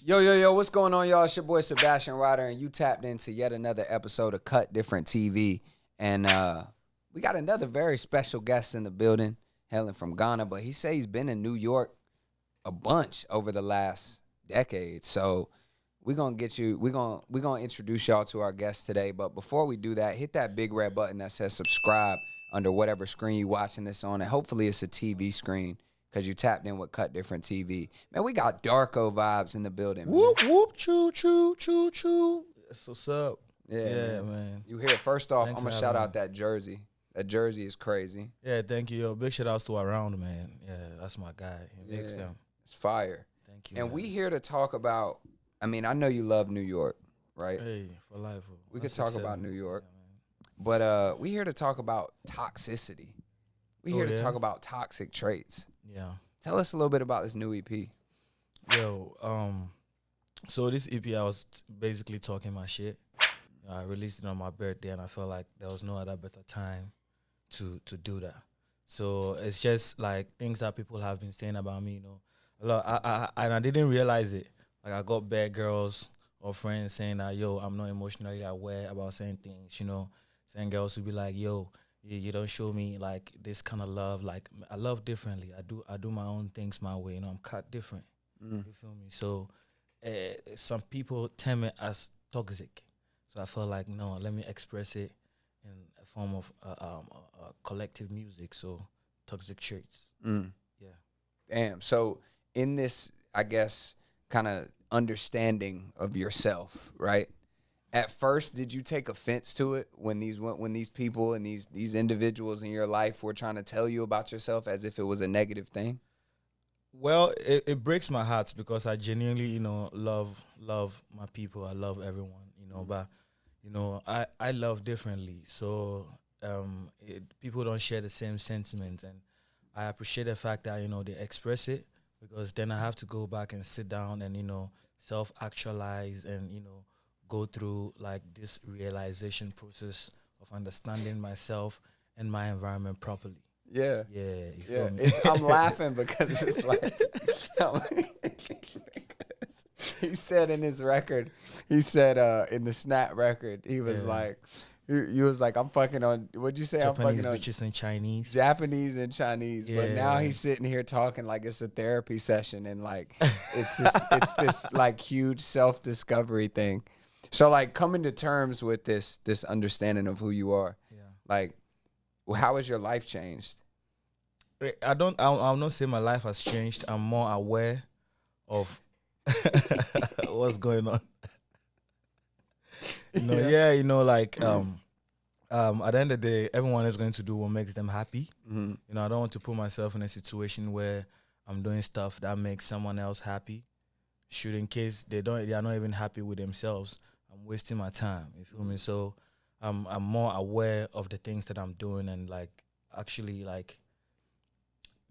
Yo, what's going on, y'all? It's your boy Sebastian Ryder, and you tapped into yet another episode of Cut Different TV. And we got another very special guest in the building, hailing from Ghana, but he said he's been in New York a bunch over the last decade. So we're gonna introduce y'all to our guest today. But before we do that, hit that big red button that says subscribe under whatever screen you watching this on, and hopefully it's a TV screen, because you tapped in with Cut Different TV. Man, we got Darkovibes in the building, man. Whoop, whoop, choo, choo, choo, choo. That's what's up. Yeah, man. You hear it. First off, I'm going to shout out that jersey. That jersey is crazy. Yeah, thank you. Yo, big shout outs to Around, man. Yeah, that's my guy. He makes them. It's fire. Thank you. And man. we here to talk about, I mean, I know you love New York, right? Hey, for life. We could talk about New York. Yeah, but we here to talk about toxicity. We here to talk about toxic traits. Yeah. Tell us a little bit about this new EP. Yo, so this EP, I was basically talking my shit. I released it on my birthday, and I felt like there was no other better time to do that. So it's just like things that people have been saying about me, you know. A lot, I didn't realize it. Like I got bad girls or friends saying that, yo, I'm not emotionally aware about certain things, you know. Certain girls would be like, yo, you don't show me like this kind of love. Like I love differently. I do my own things my way. You know, I'm cut different. You feel me? So some people term it as toxic. So I felt like, no, let me express it in a form of collective music. So toxic traits. Yeah. Damn. So in this, I guess, kind of understanding of yourself, right? At first, did you take offense to it when these people and these individuals in your life were trying to tell you about yourself as if it was a negative thing? Well, it breaks my heart because I genuinely, you know, love my people. I love everyone, you know, but, you know, I love differently. So people don't share the same sentiments, and I appreciate the fact that, you know, they express it, because then I have to go back and sit down and, you know, self-actualize and, you know, go through like this realization process of understanding myself and my environment properly. Yeah. Yeah. You feel me? I'm laughing because it's like, he said in his record, in the Snap record, he was like, he was like, I'm fucking on, what'd you say? Japanese I'm fucking bitches and Chinese. Japanese and Chinese. Yeah. But now he's sitting here talking like it's a therapy session, and like, it's this like huge self-discovery thing. So like coming to terms with this understanding of who you are, like, how has your life changed? I'll not say my life has changed. I'm more aware of what's going on. You know, you know, like at the end of the day, everyone is going to do what makes them happy. You know, I don't want to put myself in a situation where I'm doing stuff that makes someone else happy. Should in case they are not even happy with themselves, I'm wasting my time. You feel me? So I'm more aware of the things that I'm doing, and like actually like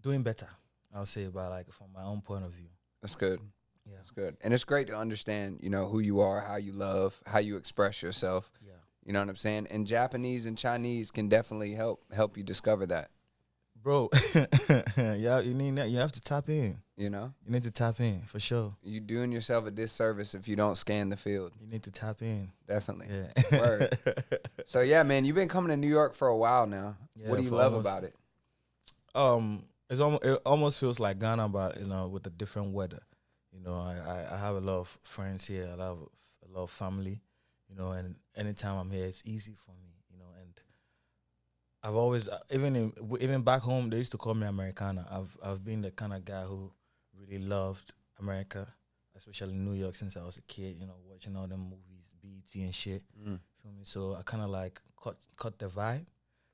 doing better, I'll say, about like from my own point of view. That's good. Yeah. That's good. And it's great to understand, you know, who you are, how you love, how you express yourself. Yeah. You know what I'm saying? And Japanese and Chinese can definitely help you discover that. Bro, yeah, you have to tap in. You know? You need to tap in, for sure. You're doing yourself a disservice if you don't scan the field. You need to tap in. Definitely. Yeah. Word. So, yeah, man, you've been coming to New York for a while now. Yeah, what do you love about it? It almost feels like Ghana, but, you know, with the different weather. You know, I have a lot of friends here. I have a lot of family, you know, and anytime I'm here, it's easy for me, you know, and I've always, even back home, they used to call me Americana. I've been the kind of guy who really loved America, especially New York, since I was a kid, you know, watching all the movies, BET and shit. Feel me? So I kind of like caught the vibe.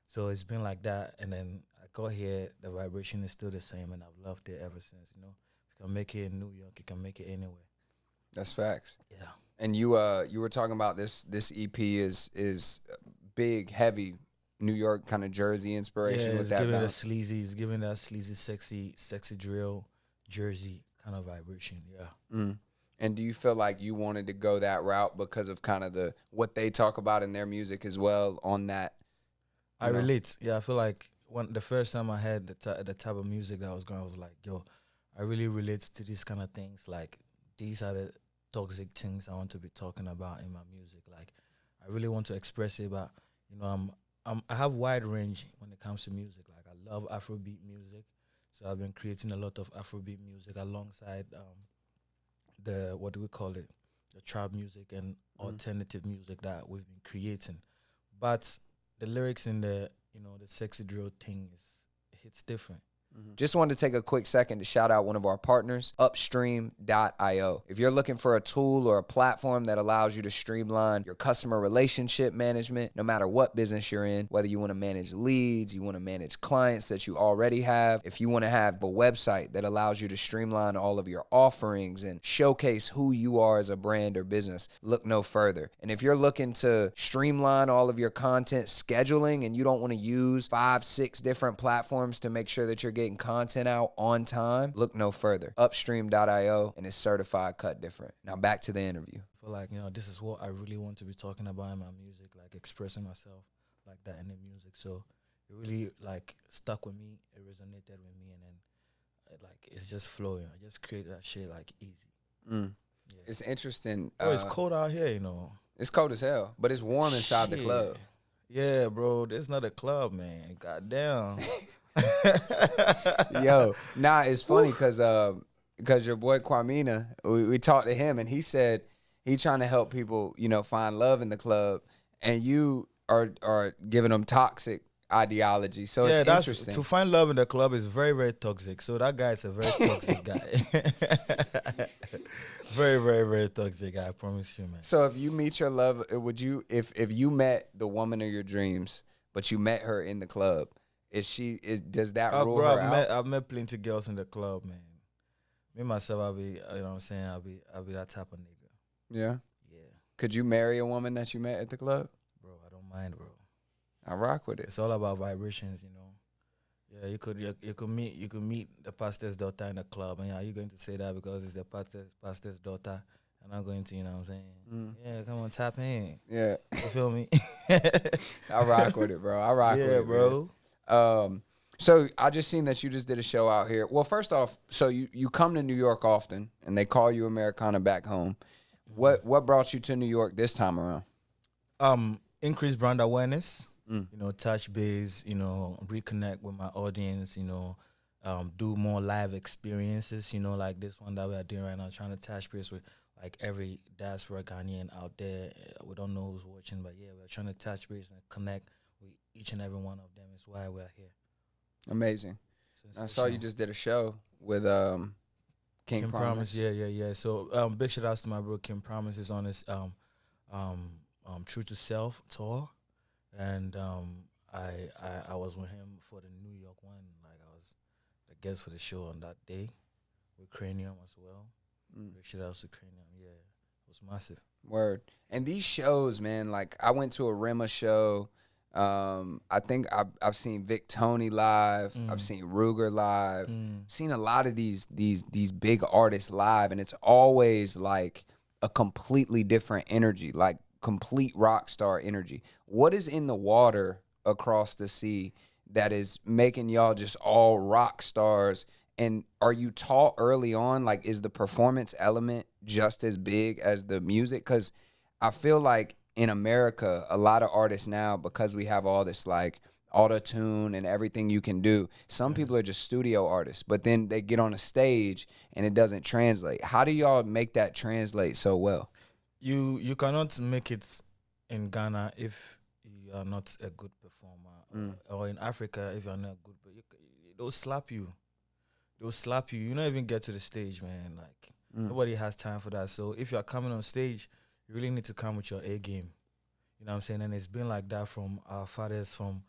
So it's been like that. And then I got here, the vibration is still the same, and I've loved it ever since, you know. If you can make it in New York, you can make it anywhere. That's facts. Yeah. And you were talking about this EP is big, heavy New York kind of Jersey inspiration. Yeah, Was it's that giving balance? it's giving that sleazy, sexy drill, Jersey kind of vibration. Yeah. And do you feel like you wanted to go that route because of kind of what they talk about in their music as well on that? I relate. Yeah, I feel like the first time I heard the type of music that I was going, I was like, yo, I really relate to these kind of things. Like these are toxic things I want to be talking about in my music. Like, I really want to express it, but you know, I have wide range when it comes to music. Like, I love Afrobeat music, so I've been creating a lot of Afrobeat music alongside the, what do we call it, the trap music and alternative music that we've been creating. But the lyrics in the, the sexy drill thing hits different. Just wanted to take a quick second to shout out one of our partners, Upstream.io. If you're looking for a tool or a platform that allows you to streamline your customer relationship management, no matter what business you're in, whether you want to manage leads, you want to manage clients that you already have, if you want to have a website that allows you to streamline all of your offerings and showcase who you are as a brand or business, look no further. And if you're looking to streamline all of your content scheduling and you don't want to use 5-6 different platforms to make sure that you're getting content out on time, look no further. Upstream.io, and it's certified cut different. Now back to the interview. I feel like, this is what I really want to be talking about in my music, like expressing myself like that in the music. So it really like stuck with me, it resonated with me, and then it's just flowing. I just create that shit like easy. Yeah. It's interesting. It's cold out here, It's cold as hell, but it's warm inside the club. Yeah, bro, this is not a club, man. Goddamn. Yo, it's funny because your boy Kwamina, we talked to him and he said he trying to help people, find love in the club, and you are giving them toxic ideology. So it's interesting. To find love in the club is very, very toxic. So that guy is a very toxic guy. Very, very, very toxic guy, I promise you, man. So if you meet your love, would you, if you met the woman of your dreams, but you met her in the club, does that rule her out? I've met plenty of girls in the club, man. Me myself, I'll be, you know what I'm saying, I'll be that type of nigga. Yeah? Yeah. Could you marry a woman that you met at the club? Bro, I don't mind, bro. I rock with it. It's all about vibrations, Yeah, you could meet the pastor's daughter in the club, and are you going to say that because it's the pastor's daughter? And I'm going to, you know what I'm saying? Yeah, come on, tap in. Yeah. You feel me? I rock with it, bro. I rock with it. Yeah, bro. So I just seen that you just did a show out here. Well, first off, so you come to New York often, and they call you Americana back home. What brought you to New York this time around? Increased brand awareness. Touch base, reconnect with my audience, do more live experiences, like this one that we are doing right now, trying to touch base with like every diaspora Ghanaian out there. We don't know who's watching, but yeah, we're trying to touch base and connect with each and every one of them. Is why we're here. Amazing. I saw you just did a show with King Promise. Yeah. So big shout outs to my bro King Promise is on his True to Self tour. And I was with him for the New York one. Like, I was the guest for the show on that day with Cranium as well. Big shout out to Cranium. Yeah, it was massive. Word. And these shows, man, like I went to a Rema show. I think I've seen Vic Tony live. I've seen Ruger live. Seen a lot of these big artists live, and it's always like a completely different energy. Like complete rock star energy. What is in the water across the sea that is making y'all just all rock stars? And are you taught early on, like, is the performance element just as big as the music? Because I feel like in America, a lot of artists now, because we have all this like auto-tune and everything you can do, some people are just studio artists, but then they get on a stage and it doesn't translate. How do y'all make that translate so well? You cannot make it in Ghana if you are not a good performer, or in Africa if you are not good. But they'll slap you. They'll slap you. You don't even get to the stage, man. Like nobody has time for that. So if you are coming on stage, you really need to come with your A game. You know what I'm saying? And it's been like that from our fathers, from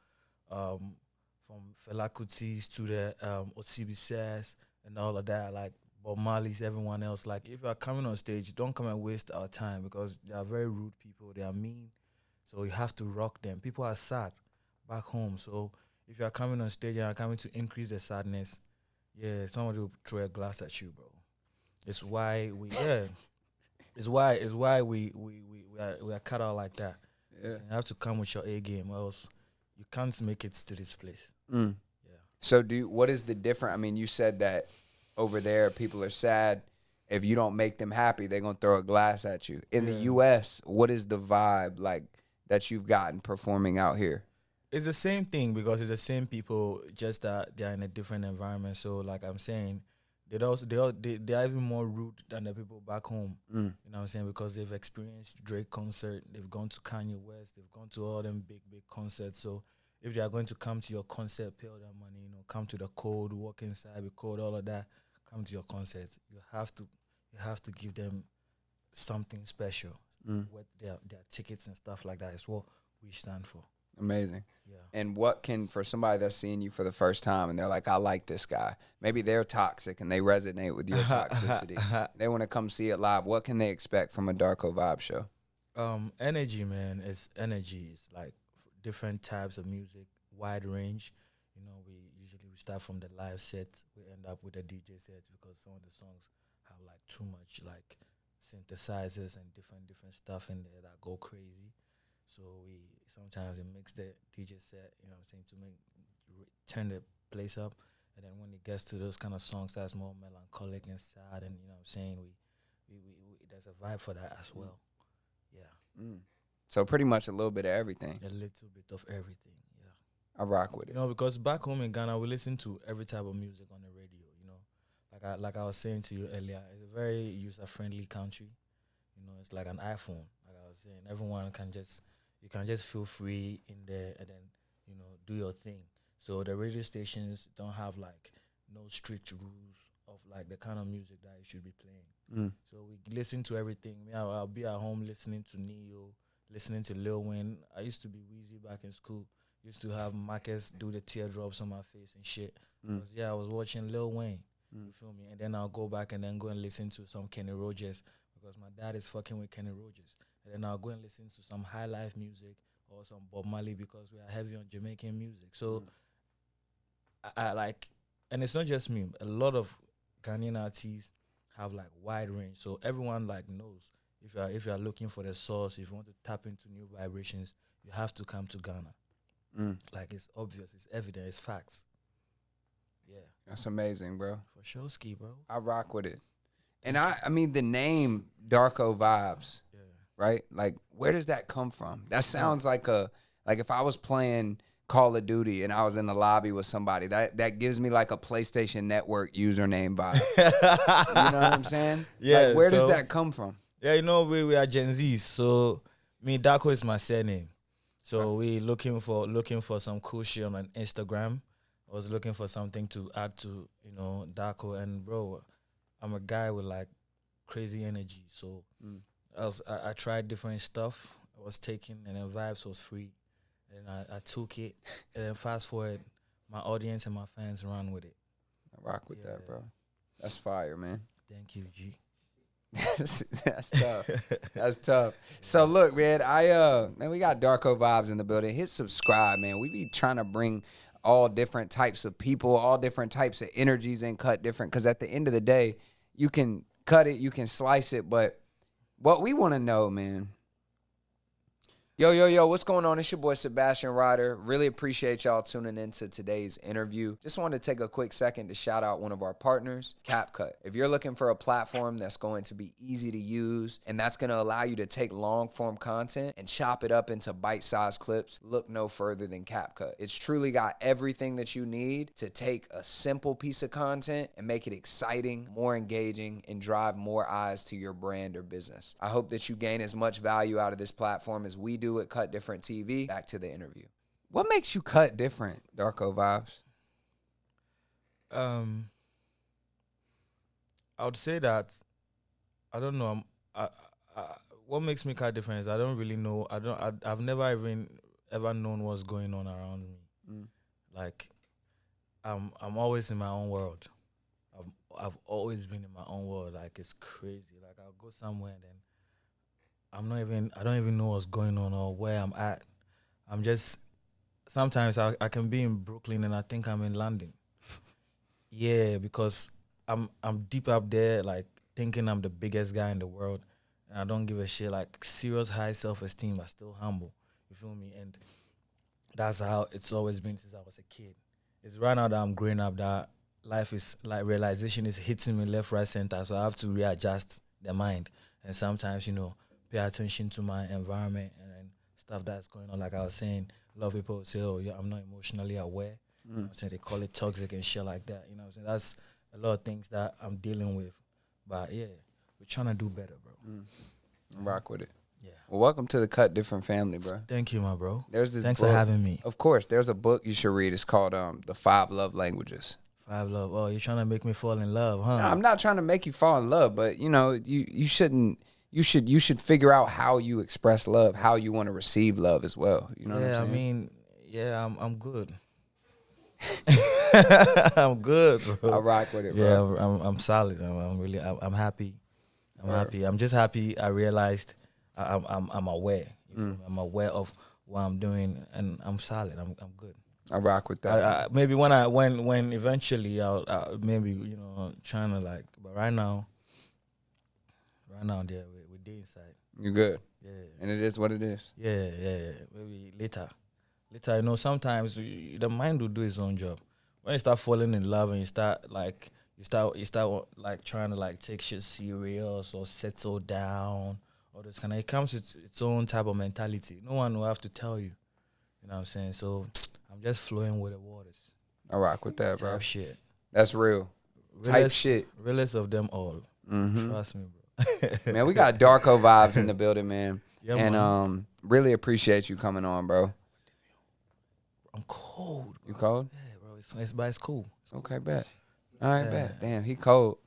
Fela Kuti's to the Osibisas and all of that. Like Bob Marley's, everyone else. Like, if you are coming on stage, don't come and waste our time because they are very rude people. They are mean. So you have to rock them. People are sad back home. So if you are coming on stage and are coming to increase the sadness, yeah, somebody will throw a glass at you, bro. It's why we are cut out like that. Yeah. So you have to come with your A game, or else you can't make it to this place. Yeah. So what is the difference? I mean, you said that over there people are sad. If you don't make them happy, they're gonna throw a glass at you. In the Yeah. US, what is the vibe like that you've gotten performing out here? It's the same thing because it's the same people, just that they're in a different environment. So, like I'm saying, they are even more rude than the people back home. Mm. You know what I'm saying? Because they've experienced Drake concert, they've gone to Kanye West, they've gone to all them big concerts. So, if they are going to come to your concert, pay all that money, come to the code, walk inside, the code, all of that, come to your concerts, you have to give them something special Mm. with their tickets and stuff like that. Is what we stand for. Amazing. Yeah. And what can, for somebody that's seeing you for the first time and they're like, I like this guy. Maybe they're toxic and they resonate with your toxicity. They want to come see it live. What can they expect from a Darko Vibe show? Energy, man. It's energy. It's like different types of music, wide range. We start from the live set. We end up with the DJ sets because some of the songs have like too much like synthesizers and different stuff in there that go crazy. So we mix the DJ set, to turn the place up. And then when it gets to those kind of songs that's more melancholic and sad, and we there's a vibe for that as well. Yeah. Mm. So pretty much a little bit of everything. A little bit of everything, yeah. I rock with it. Because back home in Ghana, we listen to every type of music on the radio, Like I was saying to you earlier, it's a very user-friendly country. It's like an iPhone. Like I was saying, you can just feel free in there and then, do your thing. So the radio stations don't have like no strict rules of like the kind of music that you should be playing. So we listen to everything. I'll be at home listening to Neo, listening to Lil Wayne. I used to be Wheezy back in school. Used to have Marcus do the teardrops on my face and shit. I was watching Lil Wayne. You feel me? And then I'll go back and then go and listen to some Kenny Rogers because my dad is fucking with Kenny Rogers. And then I'll go and listen to some high life music or some Bob Marley because we are heavy on Jamaican music. So I like, and it's not just me. A lot of Ghanaian artists have like wide range. So everyone like knows if you are looking for the source, if you want to tap into new vibrations, you have to come to Ghana. Like it's obvious, it's evident, it's facts. Yeah. That's amazing, bro. For sure, ski, bro. I rock with it. And I mean the name Darko Vibes, right? Like where does that come from? That sounds like if I was playing Call of Duty and I was in the lobby with somebody, that gives me like a PlayStation Network username vibe. You know what I'm saying? Yeah. Like where does that come from? Yeah, we are Gen Zs, so Darko is my surname. So we looking for some cool shit on Instagram. I was looking for something to add to, Darko, and bro, I'm a guy with like crazy energy. So I tried different stuff. I was taking, and then Vibes was free, and I took it. And then fast forward, my audience and my fans ran with it. I rock with that, bro. That's fire, man. Thank you, G. That's tough. That's tough. So look, man, man, we got Darko Vibes in the building. Hit subscribe, man. We be trying to bring all different types of people, all different types of energies and cut different. Because at the end of the day, you can cut it, you can slice it, but what we want to know, man. Yo, what's going on? It's your boy Sebastian Ryder. Really appreciate y'all tuning into today's interview. Just wanted to take a quick second to shout out one of our partners, CapCut. If you're looking for a platform that's going to be easy to use and that's going to allow you to take long form content and chop it up into bite-sized clips, look no further than CapCut. It's truly got everything that you need to take a simple piece of content and make it exciting, more engaging, and drive more eyes to your brand or business. I hope that you gain as much value out of this platform as we do at Cut Different TV. Back to the interview. What makes you cut different, Darko Vibes? I would say that I don't know. What makes me cut different is I don't really know. I've never even ever known what's going on around me. Like I'm always in my own world. I've always been in my own world. Like it's crazy. Like I'll go somewhere and then I don't even know what's going on or where I'm at. I'm just, sometimes I can be in Brooklyn and I think I'm in London. Yeah, because I'm deep up there, like thinking I'm the biggest guy in the world, and I don't give a shit. Like serious high self-esteem, but still humble. You feel me? And that's how it's always been since I was a kid. It's right now that I'm growing up that life is like realization is hitting me left, right, center. So I have to readjust the mind, and sometimes pay attention to my environment and stuff that's going on. Like I was saying, a lot of people say, "Oh, yeah, I'm not emotionally aware." You know what I'm saying? They call it toxic and shit like that. You know what I'm saying? That's a lot of things that I'm dealing with. But yeah, we're trying to do better, bro. Rock with it. Yeah. Well, welcome to the Cut Different family, bro. Thank you, my bro. There's this Thanks book. for having me. Of course, there's a book you should read. It's called The 5 Love Languages. 5 love. Oh, you're trying to make me fall in love, huh? No, I'm not trying to make you fall in love, but you shouldn't. You should figure out how you express love, how you want to receive love as well. You know what I'm saying? I mean, yeah, I'm good. I'm good, bro. I rock with it, bro. Yeah, I'm solid. I'm happy. I'm happy. I'm just happy. I realized I'm aware. I'm aware of what I'm doing, and I'm solid. I'm good. I rock with that. Maybe when eventually I'll maybe trying to like, but right now there we're day inside. You good? Yeah, And it is what it is. yeah. Maybe later. Sometimes the mind will do its own job. When you start falling in love and you start like trying to like take shit serious or settle down or this kind of, it comes with its own type of mentality. No one will have to tell you. You know what I'm saying? So I'm just flowing with the waters. I rock with that, bro. Type shit. That's real. Type shit. Realest of them all. Trust me, bro. Man, we got Darkovibes in the building, man. Yeah, and man. Really appreciate you coming on, bro. I'm cold, bro. You cold? Yeah, bro. It's cool. Okay, bet. All right, bet. Damn, he cold.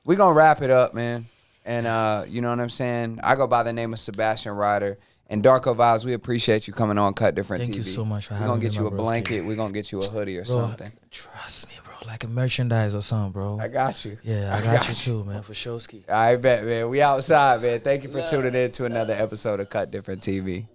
We gonna wrap it up, man. And you know what I'm saying? I go by the name of Sebastian Ryder. And Darkovibes, we appreciate you coming on Cut Different TV. Thank you so much for having me. We're gonna get you a my broski. blanket. We're gonna get you a hoodie or Bro, something. Trust me, bro. Like a merchandise or something, bro. I got you. Yeah, I got you too, man. For Showski. All right, bet, man. We outside, man. Thank you for tuning in to another episode of Cut Different TV.